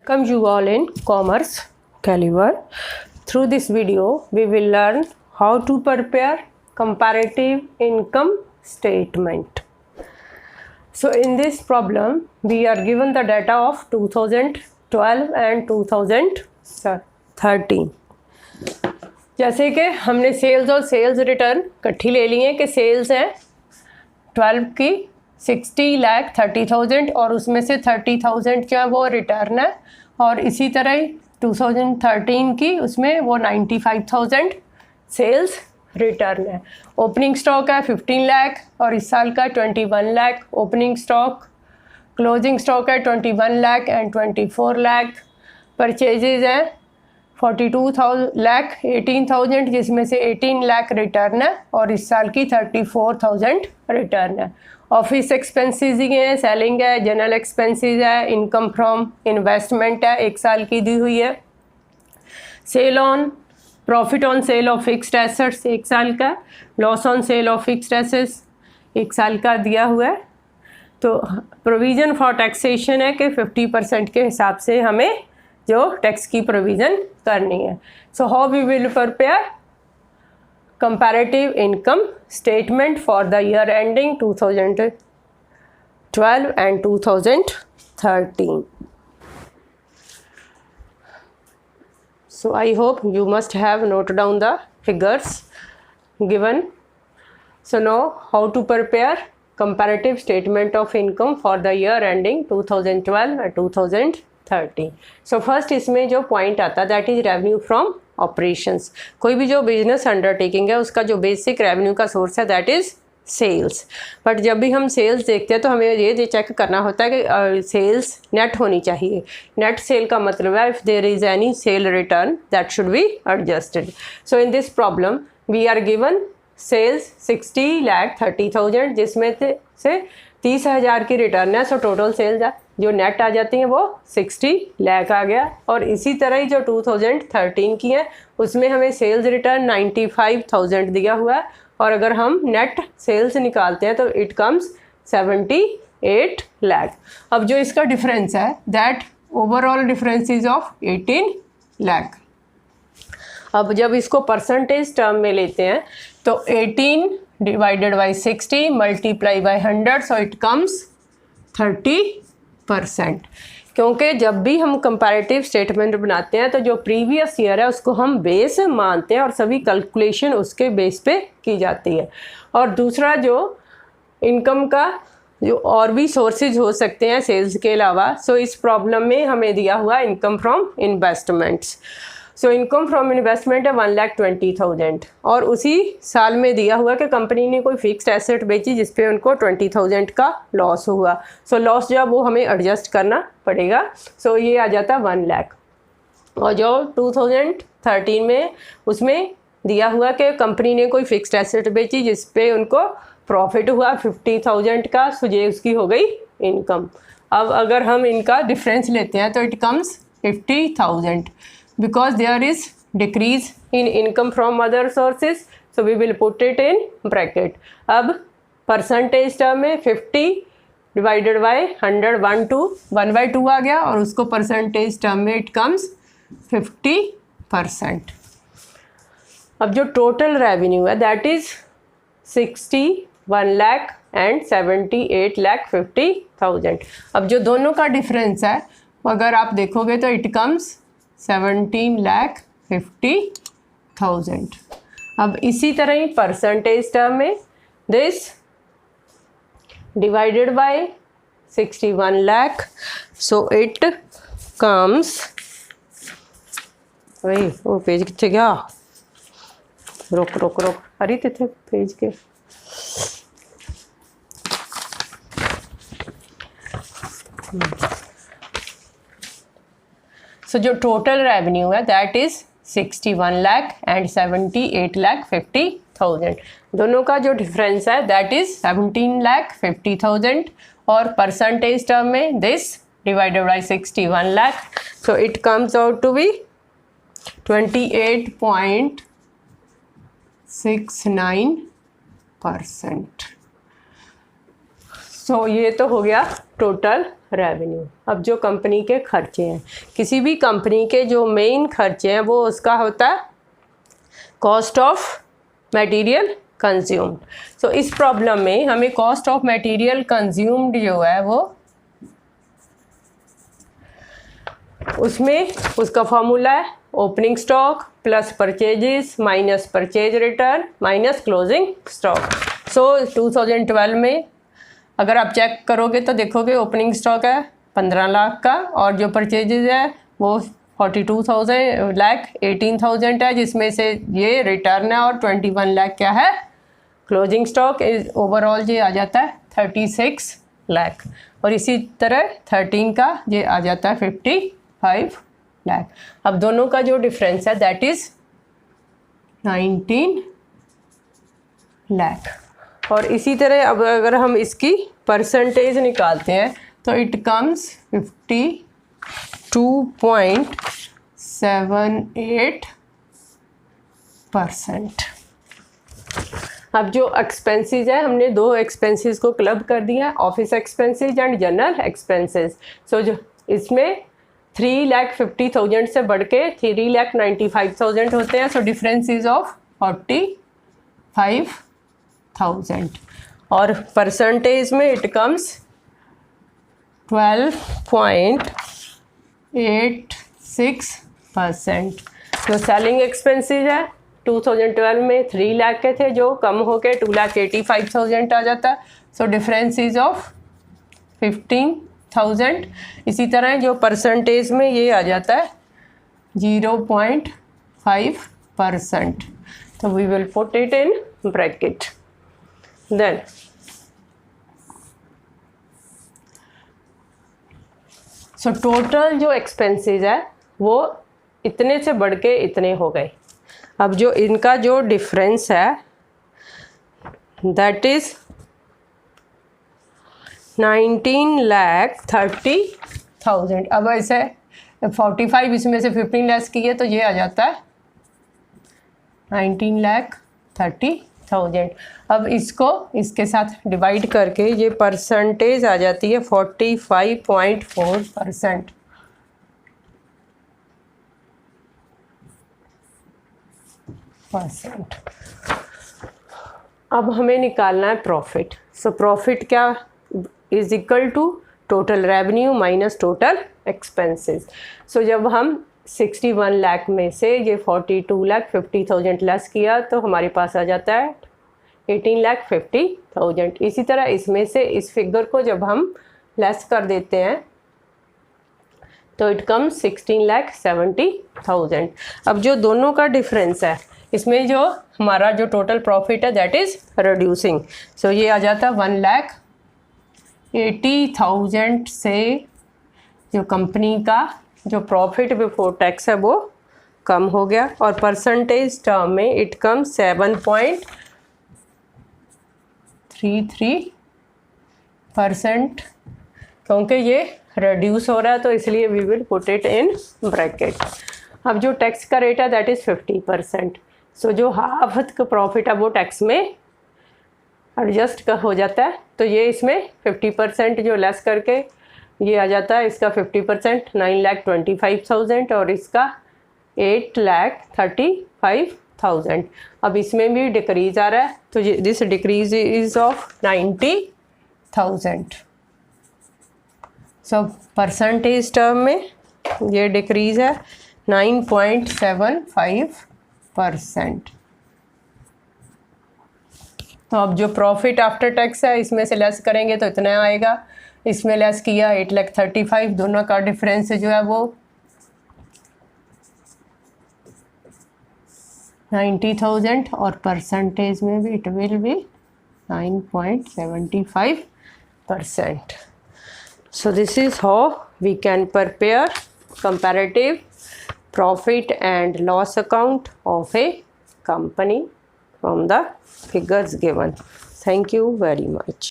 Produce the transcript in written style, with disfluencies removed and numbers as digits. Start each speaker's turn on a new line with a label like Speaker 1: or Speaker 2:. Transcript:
Speaker 1: Welcome you all in Commerce Caliber. Through this video, we will learn how to prepare comparative income statement. So in this problem, we are given the data of 2012 and 2013. जैसे कि हमने sales और sales return इकट्ठी ले लिए कि sales हैं 12 की 60,30,000 और उसमें से 30,000 जो है वो रिटर्न है, और इसी तरह ही 2013 की उसमें वो 95,000 सेल्स रिटर्न है। ओपनिंग स्टॉक है 15 लाख और इस साल का 21 lakh opening stock. Closing stock है 21 लाख एंड 24 लाख। परचेजेज हैं 42 लाख 18,000 जिसमें से 18 लाख रिटर्न है और इस साल की 34,000 रिटर्न है। ऑफिस एक्सपेंसेस ही हैं, सेलिंग है, जनरल एक्सपेंसेस है, इनकम फ्रॉम इन्वेस्टमेंट है, एक साल की दी हुई है। Sale on profit on sale of fixed assets एक साल का, loss on sale of fixed assets एक साल का दिया हुआ है। तो प्रोविज़न फॉर टैक्सेशन है कि 50% के हिसाब से हमें जो टैक्स की प्रोविज़न करनी है। So how we will prepare comparative income statement for the year ending 2012 and 2013. So I hope you must have noted down the figures given. So now how to prepare comparative statement of income for the year ending 2012 and 2013. So first इसमें जो point आता है that is revenue from operations. कोई भी जो business undertaking है उसका जो बेसिक रेवेन्यू का सोर्स है दैट इज़ सेल्स। बट जब भी हम सेल्स देखते हैं तो हमें ये चेक करना होता है कि सेल्स नेट होनी चाहिए। नेट सेल का मतलब है if there is any sale return that should be adjusted. So in this problem we are given sales 60,30,000 जिसमें से 30,000 की रिटर्न है। सो टोटल सेल्स है जो नेट आ जाती हैं वो 60 लाख आ गया। और इसी तरह ही जो 2013 की है उसमें हमें सेल्स रिटर्न 95,000 दिया हुआ है, और अगर हम नेट सेल्स निकालते हैं तो इट कम्स 78 लाख। अब जो इसका डिफरेंस है that overall difference is of 18 lakh. अब जब इसको परसेंटेज टर्म में लेते हैं तो 18 divided by 60 multiply by 100 so it comes 30%। क्योंकि जब भी हम कंपैरेटिव स्टेटमेंट बनाते हैं तो जो प्रीवियस ईयर है उसको हम बेस मानते हैं और सभी कैलकुलेशन उसके बेस पे की जाती है। और दूसरा जो इनकम का जो और भी सोर्सेज हो सकते हैं सेल्स के अलावा, सो इस प्रॉब्लम में हमें दिया हुआ income from investments. So income from investment है 1,20,000 और उसी साल में दिया हुआ कि कंपनी ने कोई फिक्स्ड एसेट बेची जिस पे उनको 20,000 का लॉस हुआ। सो लॉस जो है वो हमें एडजस्ट करना पड़ेगा। सो ये आ जाता 1 लाख। और जो 2013 में उसमें दिया हुआ कि कंपनी ने कोई फिक्स्ड एसेट बेची जिस पे उनको प्रॉफिट हुआ 50,000 का, सो ये उसकी हो गई इनकम। अब अगर हम इनका डिफरेंस लेते हैं तो it comes 50,000 because there is decrease in income from other sources, so we will put it in bracket. अब परसेंटेज टर्म में 50 डिवाइडेड बाई 100 1/2 आ गया और उसको परसेंटेज टर्म में इट कम्स 50%। अब जो टोटल रेवेन्यू है दैट इज 61 लाख एंड 78,50,000। अब जो दोनों का डिफरेंस है अगर आप देखोगे तो इट कम्स 17,50,000। अब इसी तरह ही परसेंटेज टर्म में this divided by 61 lakh so it comes, वही वो पेज कितने गया, रोक अरे थे पेज के सो जो टोटल रेवेन्यू है दैट इज़ 61 लाख एंड 78,50,000। दोनों का जो डिफरेंस है दैट इज़ 17,50,000 और परसेंटेज टर्म में this divided by 61 lakh so it comes out to be 28.69%। सो ये तो हो गया टोटल रेवेन्यू। अब जो कंपनी के खर्चे हैं, किसी भी कंपनी के जो मेन खर्चे हैं वो उसका होता है कॉस्ट ऑफ मटेरियल कंज्यूम्ड। सो इस प्रॉब्लम में हमें कॉस्ट ऑफ मटेरियल कंज्यूम्ड जो है वो उसमें उसका फॉर्मूला है opening stock plus purchases minus purchase return minus closing stock. So 2012 में अगर आप चेक करोगे तो देखोगे ओपनिंग स्टॉक है 15 लाख का और जो परचेजेस है वो 42,000 लाख 18,000 है, जिसमें से ये रिटर्न है और 21 लाख क्या है क्लोजिंग स्टॉक। इज ओवरऑल ये आ जाता है 36 लाख और इसी तरह 13 का ये आ जाता है 55 लाख। अब दोनों का जो डिफरेंस है दैट इज 19 लाख। और इसी तरह अब अगर हम इसकी परसेंटेज निकालते हैं तो इट कम्स 52.78%। अब जो एक्सपेंसेस है हमने दो एक्सपेंसेस को क्लब कर दिया, office expenses and general expenses. So जो इसमें 3,50,000 से बढ़ के 3,95,000 होते हैं। सो डिफरेंस इज ऑफ 45,000 और परसेंटेज में इट कम्स 12.86%। जो सेलिंग एक्सपेंसेस है 2012 में 3 लाख के थे जो कम होके 2,85,000 आ जाता है। So difference is of 15,000। इसी तरह जो परसेंटेज में ये आ जाता है 0.5%। तो we will put it in bracket. Then so total जो एक्सपेंसेस है वो इतने से बढ़ के इतने हो गए। अब जो इनका जो डिफरेंस है दैट इज 19,30,000। अब ऐसे 45 इसमें से 15 लेस किए तो ये आ जाता है 19,30,000। अब इसको इसके साथ डिवाइड करके ये परसेंटेज आ जाती है 45.4%। अब हमें निकालना है प्रॉफिट। सो प्रॉफिट क्या is equal to total revenue minus total expenses. So जब हम 61 लाख में से ये 42,50,000 लेस किया तो हमारे पास आ जाता है 18,50,000। इसी तरह इसमें से इस फिगर को जब हम लेस कर देते हैं तो इट कम्स 16,70,000। अब जो दोनों का डिफरेंस है इसमें जो हमारा जो टोटल प्रॉफिट है दैट इज रिड्यूसिंग। सो ये आ जाता है 1,80,000 से जो कंपनी का जो प्रॉफिट बिफोर टैक्स है वो कम हो गया और परसेंटेज टर्म में इट कम 7.33%। क्योंकि ये रिड्यूस हो रहा है तो इसलिए we will put it in bracket. अब जो टैक्स का रेट है दैट इज़ 50%। सो जो हाफ का प्रॉफिट है वो टैक्स में एडजस्ट का हो जाता है तो ये इसमें 50% जो लेस करके ये आ जाता है इसका 50% 9,25,000 और इसका 8,35,000। अब इसमें भी डिक्रीज आ रहा है तो this decrease is of 90,000। So percentage term में ये डिक्रीज है 9.75%। तो अब जो प्रॉफिट आफ्टर टैक्स है इसमें से लेस करेंगे तो इतना आएगा, इसमें लेस किया 8,35,000। दोनों का डिफरेंस जो है वो 90,000 और परसेंटेज में भी it will be 9.75%. So this is how we can prepare comparative profit and loss account of a company from the figures given. Thank you very much.